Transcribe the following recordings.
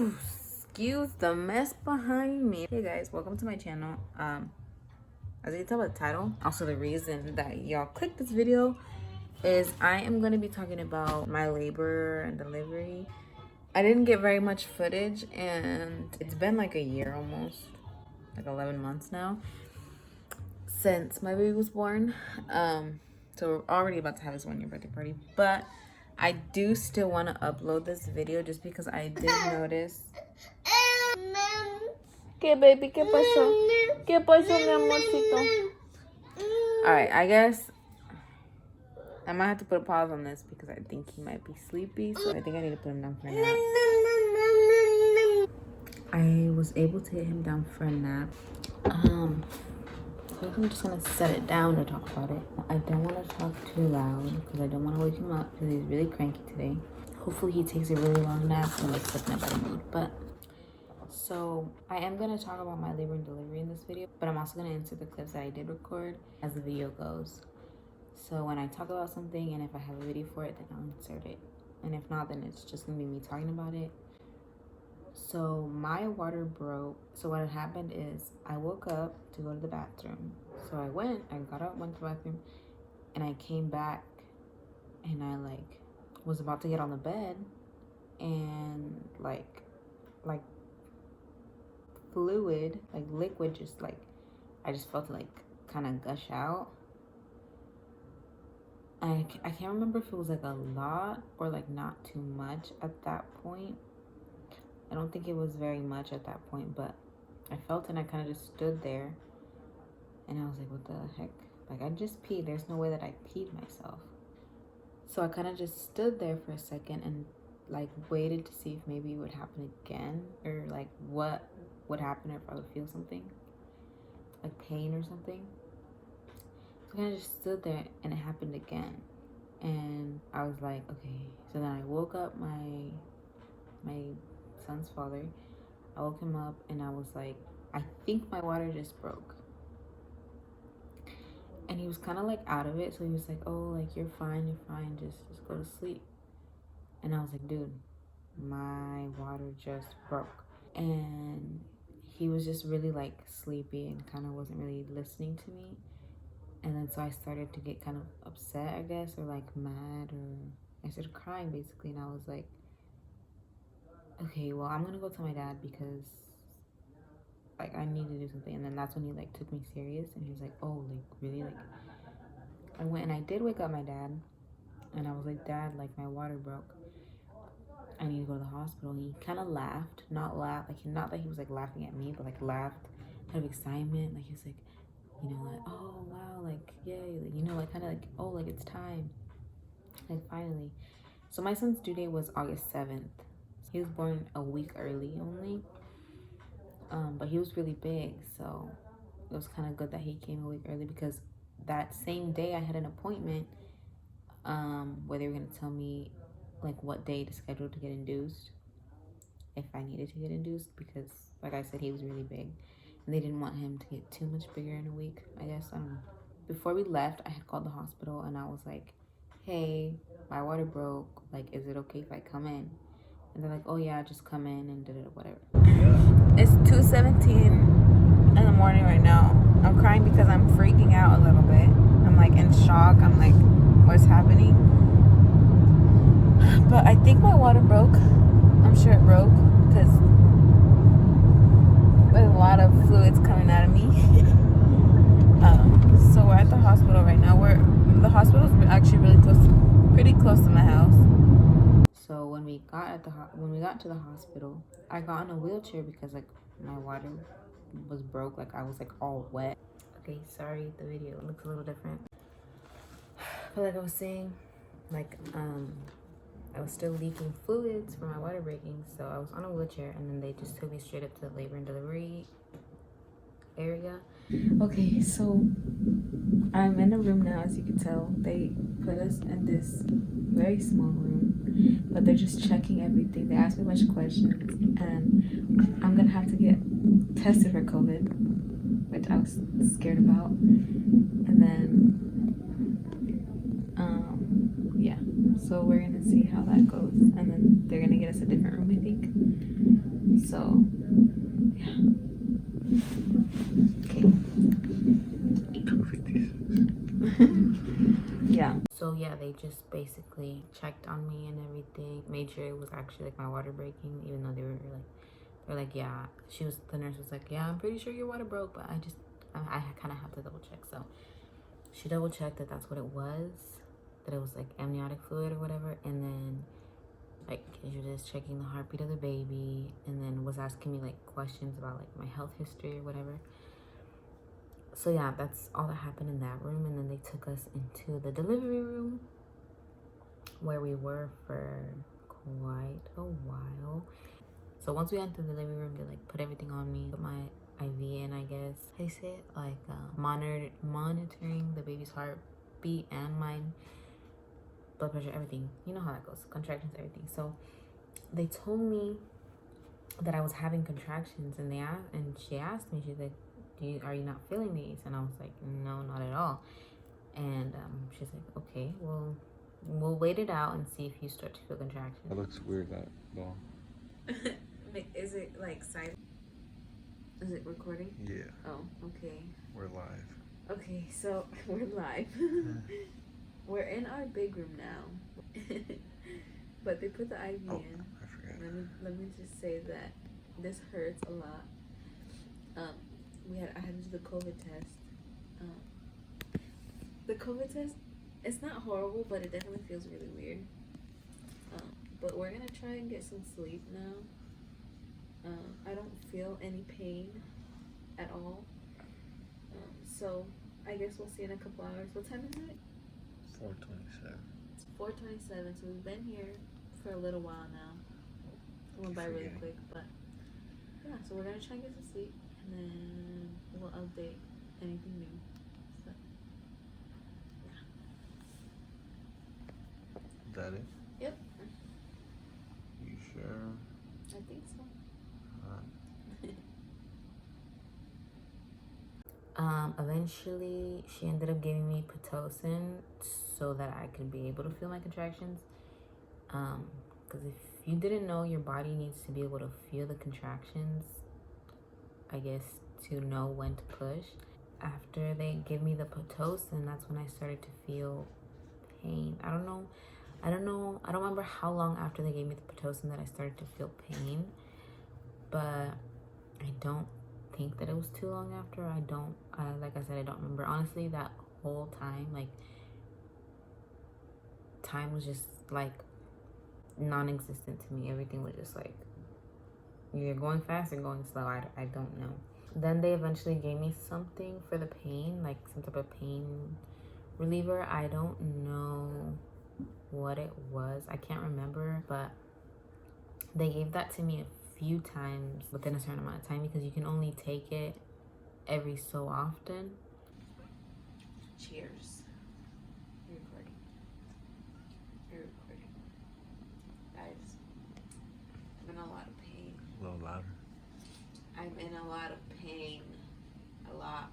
Excuse the mess behind me. Hey guys, welcome to my channel. As you can tell by the title, also the reason that y'all clicked this video is I am going to be talking about my labor and delivery. I didn't get very much footage and it's been like a year almost, like 11 months now since my baby was born. So we're already about to have his 1-year birthday party, but I do still want to upload this video just because I did notice. ¿Qué, baby? ¿Qué pasó? ¿Qué pasó, mi amorcito? Alright, I guess I might have to put a pause on this because I think he might be sleepy, so I think I need to put him down for a nap. I was able to get him down for a nap. I think I'm just gonna set it down to talk about it. I don't want to talk too loud because I don't want to wake him up because he's really cranky today. Hopefully he takes a really long nap and wakes up in a better mood. But so I am gonna talk about my labor and delivery in this video, but I'm also gonna insert the clips that I did record as the video goes. So when I talk about something and if I have a video for it, then I'll insert it. And if not, then it's just gonna be me talking about it. So my water broke. So what had happened is I woke up to go to the bathroom. So I got up, went to the bathroom, and I came back and I was about to get on the bed and like fluid, like liquid, I just felt it kind of gush out. I can't remember if it was like a lot or like not too much at that point. I don't think it was very much at that point, but I felt it and I kind of just stood there and I was like, what the heck? Like, I just peed. There's no way that I peed myself. So I kind of just stood there for a second and like waited to see if maybe it would happen again, or like what would happen if I would feel something, like pain or something. So I kind of just stood there and it happened again. And I was like, okay. So then I woke up my son's father. I woke him up and I was like, I think my water just broke. And he was kind of like out of it. So he was like, oh, like you're fine, just go to sleep. And I was like, dude, my water just broke. And he was just really like sleepy and kind of wasn't really listening to me. And then so I started to get kind of upset, I guess, or like mad, or I started crying basically. And I was like, okay, well, I'm gonna go tell my dad because like I need to do something. And then that's when he like took me serious and he was like, oh, like really? Like I went and I did wake up my dad and I was like, Dad, like my water broke, I need to go to the hospital. He kind of laughed, not that he was like laughing at me, but like laughed out of excitement. Like he was like, you know, like, oh wow, like yay, like, you know, like kind of like, oh, like it's time, like finally. So my son's due date was August 7th. He was born a week early only, but he was really big, so it was kind of good that he came a week early because that same day I had an appointment where they were going to tell me like what day to schedule to get induced, if I needed to get induced, because like I said, he was really big and they didn't want him to get too much bigger in a week, I guess. I don't know. Before we left, I had called the hospital and I was like, hey, my water broke, like is it okay if I come in? And they're like, oh yeah, just come in and whatever. It's 2:17 in the morning right now. I'm crying because I'm freaking out a little bit. I'm like in shock. I'm like, what's happening? But I think my water broke. I'm sure it broke because there's a lot of fluids coming out of me. So we're at the hospital right now. The hospital is actually pretty close to my house. So when we got to the hospital, I got in a wheelchair because like my water was broke. Like I was like all wet. Okay, sorry, the video looks a little different. But like I was saying, like I was still leaking fluids from my water breaking, so I was on a wheelchair and then they just took me straight up to the labor and delivery area. Okay, so I'm in a room now. As you can tell, they put us in this very small room, but they're just checking everything. They asked me a bunch of questions and I'm gonna have to get tested for COVID, which I was scared about. And then yeah, so we're gonna see how that goes, and then they're gonna get us a different room, I think. So yeah. Okay. 256. Yeah. So yeah, they just basically checked on me and everything, made sure it was actually like my water breaking, even though they're like, yeah. The nurse was like, yeah, I'm pretty sure your water broke, but I kind of have to double check. So she double checked that that's what it was, that it was like amniotic fluid or whatever, and then like she was just checking the heartbeat of the baby, and then was asking me like questions about like my health history or whatever. So yeah, that's all that happened in that room. And then they took us into the delivery room where we were for quite a while. So once we got into the delivery room, they like put everything on me, put my IV in, I guess they say it, like monitoring the baby's heartbeat and mine, blood pressure, everything. You know how that goes, contractions, everything. So they told me that I was having contractions, and she asked me, she's like, are you not feeling these? And I was like, no, not at all. And she's like, okay, well, we'll wait it out and see if you start to feel contractions. That looks weird, that ball. Is it like silent? Is it recording? Yeah. Oh, okay. We're live. Okay, so we're live. We're in our big room now. But they put the IV in. I forgot. Let me just say that this hurts a lot. I had to do the COVID test. The COVID test, it's not horrible, but it definitely feels really weird. But we're gonna try and get some sleep now. I don't feel any pain at all. So I guess we'll see in a couple hours. What time is it? 4:27. It's 4:27. So we've been here for a little while now. It went by really quick, but yeah. So we're gonna try and get some sleep, and then we'll update anything new. So yeah. Is that it? Yep. You sure? I think so. Eventually she ended up giving me Pitocin so that I could be able to feel my contractions. Because if you didn't know, your body needs to be able to feel the contractions, I guess, to know when to push. After they give me the Pitocin, that's when I started to feel pain. I don't remember how long after they gave me the Pitocin that I started to feel pain, but I don't think that it was too long after. Like I said, I don't remember. Honestly, that whole time, like, time was just like non-existent to me. Everything was just like, you're going fast or going slow. I don't know. Then they eventually gave me something for the pain, like some type of pain reliever. I don't know what it was. I can't remember, but they gave that to me a few times within a certain amount of time, because you can only take it every so often. Cheers. You're recording. Guys, I'm in a lot of pain. A little louder. I'm in a lot of pain. A lot.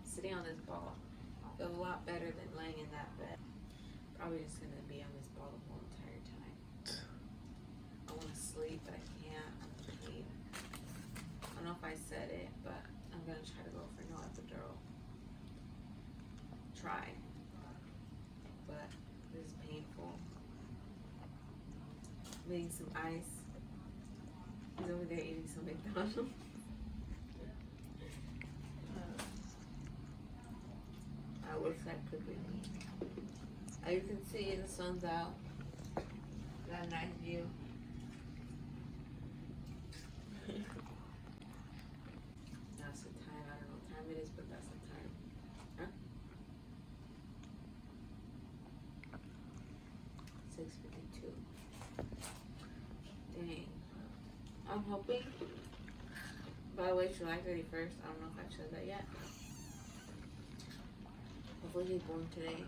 Sitting on this ball feels a lot better than laying in that bed. Probably just gonna be on this ball the whole entire time. I want to sleep, but I can't. I'm in pain. I don't know if I said it, but I'm gonna try to go for no epidural. Try. But this is painful. I'm eating some ice. He's over there eating some McDonald's. I wish I could be me. As you can see, the sun's out. Got a nice view. That's the time. I don't know what time it is, but that's the time. Huh? 6:52. Dang. I'm hoping, by the way, July 31st. I don't know if I've said that yet. Hopefully he's born today.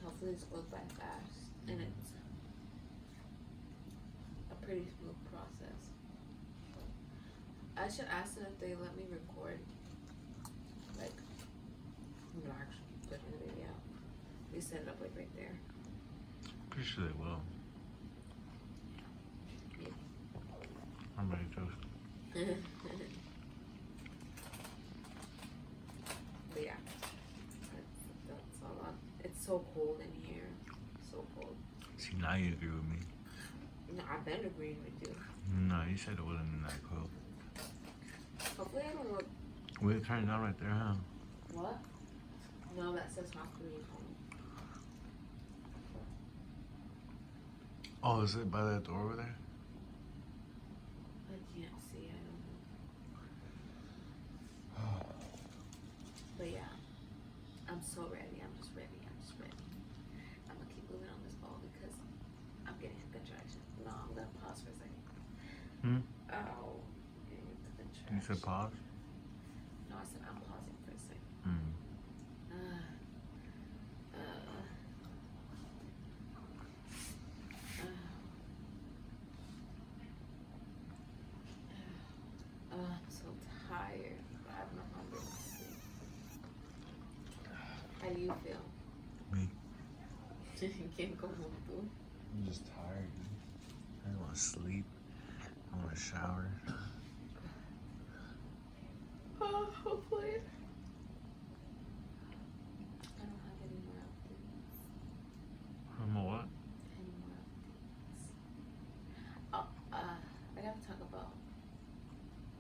Hopefully this goes by fast, and it's a pretty smooth process. I should ask them if they let me record, like, actually putting the baby out. We set it up like right there. Pretty sure they will. But yeah, that's all. It's so cold in here. So cold. See, now you agree with me. No, I've been agreeing with you. No, you said it wasn't that cold. Hopefully I don't look. We turned it on right there, huh? What? No, that says not to leave home. Oh, is it by that door over there? I can't see. I don't know. But yeah, I'm so ready. I'm just ready. I'm gonna keep moving on this ball because I'm getting a contraction. No, I'm gonna pause for a second. Oh, getting a contraction. You said pause? No, I said I'm pausing for a second. I'm so tired. I have no hunger to sleep. How do you feel? Me. You can't go home too. I'm just tired, dude. I want to sleep. I want to shower. Hopefully. I don't have any more updates. I'm a what? Any more updates. Oh, I gotta talk about.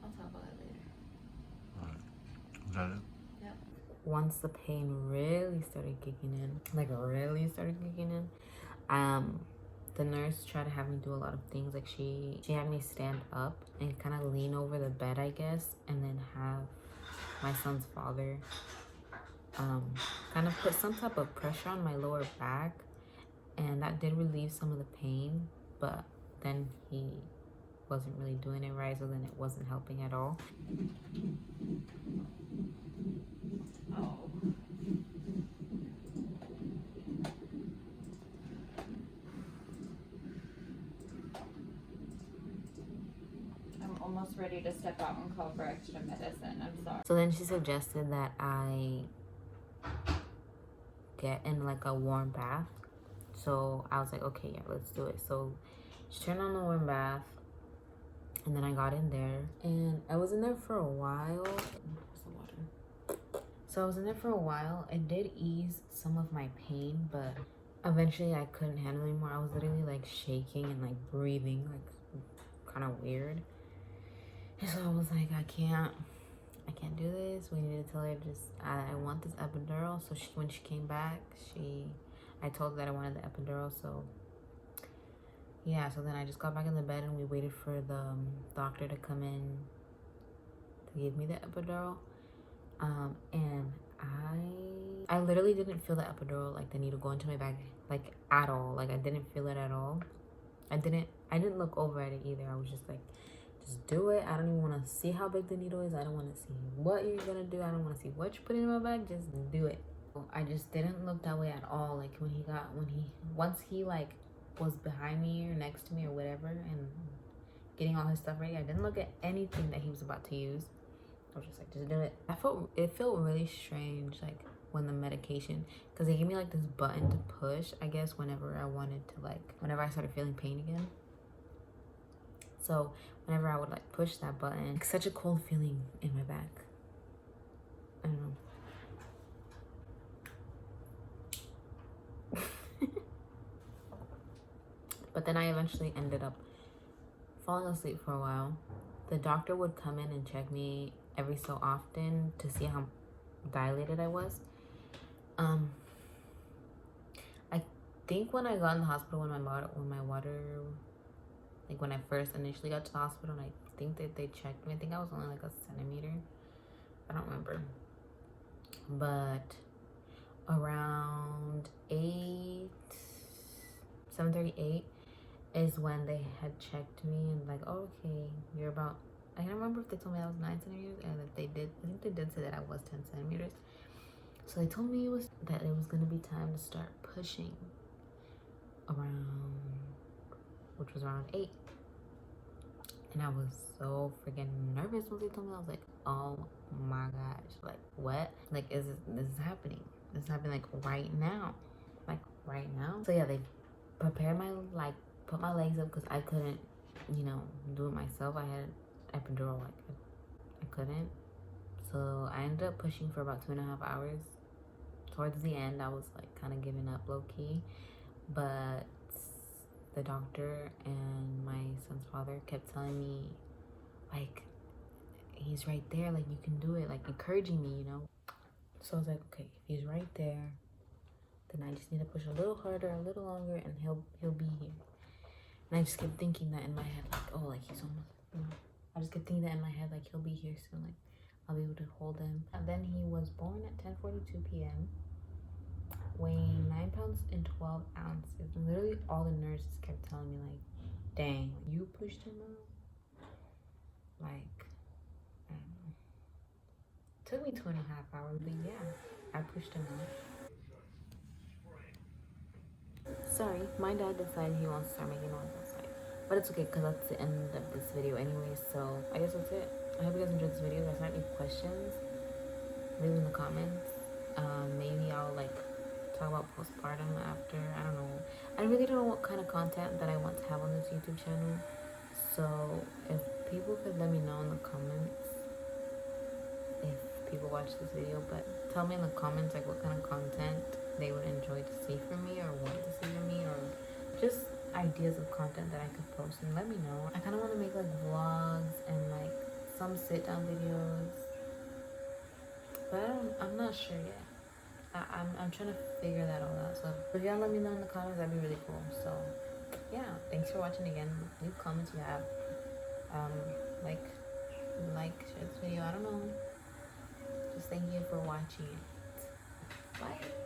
I'll talk about it later. Alright. Is that it? Yep. Once the pain really started kicking in, the nurse tried to have me do a lot of things. Like she had me stand up and kind of lean over the bed, I guess, and then have my son's father kind of put some type of pressure on my lower back, and that did relieve some of the pain, but then he wasn't really doing it right, so then it wasn't helping at all. Oh. Almost ready to step out and call for extra medicine. I'm sorry. So then she suggested that I get in like a warm bath. So I was like, okay, yeah, let's do it. So she turned on the warm bath, and then I got in there, and I was in there for a while. So I was in there for a while. It did ease some of my pain, but eventually I couldn't handle it anymore. I was literally like shaking and like breathing like kind of weird. And so I was like, I can't do this. We need to tell her I want this epidural. So when she came back, I told her that I wanted the epidural. So yeah, so then I just got back in the bed and we waited for the doctor to come in to give me the epidural. And I literally didn't feel the epidural, like the needle go into my back, like at all. Like I didn't feel it at all. I didn't look over at it either. I was just like, just do it. I don't even want to see how big the needle is. I don't want to see what you're gonna do. I don't want to see what you put in my bag. Just do it. I just didn't look that way at all. Like once he like was behind me or next to me or whatever and getting all his stuff ready, I didn't look at anything that he was about to use. I was just like, just do it. It felt really strange, like when the medication, because they gave me like this button to push, I guess, whenever I started feeling pain again. So whenever I would like push that button, like, such a cold feeling in my back. I don't know. But then I eventually ended up falling asleep for a while. The doctor would come in and check me every so often to see how dilated I was. I think when I got in the hospital, when I first initially got to the hospital, and I think that they checked me, I think I was only like a centimeter. I don't remember. But around 7:38 is when they had checked me and like, oh, okay, you're about, I can't remember if they told me I was 9 centimeters, and if they did, I think they did say that I was 10 centimeters. So they told me that it was gonna be time to start pushing which was around 8. And I was so freaking nervous when they told me. I was like, oh my gosh, like what? Like, this is happening? This is happening like right now. Like right now? So yeah, they prepared put my legs up because I couldn't, do it myself. I epidural. Like I couldn't. So I ended up pushing for about 2.5 hours. Towards the end, I was like kind of giving up low key, but the doctor and my son's father kept telling me, like, he's right there, like you can do it, like encouraging me, you know. So I was like, okay, if he's right there, then I just need to push a little harder, a little longer, and he'll be here. And I just kept thinking that in my head, like, oh, like he's almost, you know. I just kept thinking that in my head, like he'll be here soon, like I'll be able to hold him. And then he was born at 10:42 p.m. weighing 9 pounds and 12 ounces. And literally all the nurses kept telling me, like, dang, you pushed him out? Like, I don't know. It took me 2.5 hours, but yeah, I pushed him out. Sorry, my dad decided he wants to start making noise outside. But it's okay, because that's the end of this video anyway, so I guess that's it. I hope you guys enjoyed this video. If you guys have any questions, leave in the comments. Maybe I'll like talk about postpartum after. I don't know. I really don't know what kind of content that I want to have on this YouTube channel. So if people could let me know in the comments if people watch this video, but tell me in the comments like what kind of content they would enjoy to see from me or want to see from me, or just ideas of content that I could post, and let me know. I kind of want to make like vlogs and like some sit down videos, but I'm not sure yet. I'm trying to figure that all out. So if y'all let me know in the comments, that'd be really cool. So yeah, thanks for watching again. Leave comments you have. Like, share this video. I don't know. Just thank you for watching it. Bye.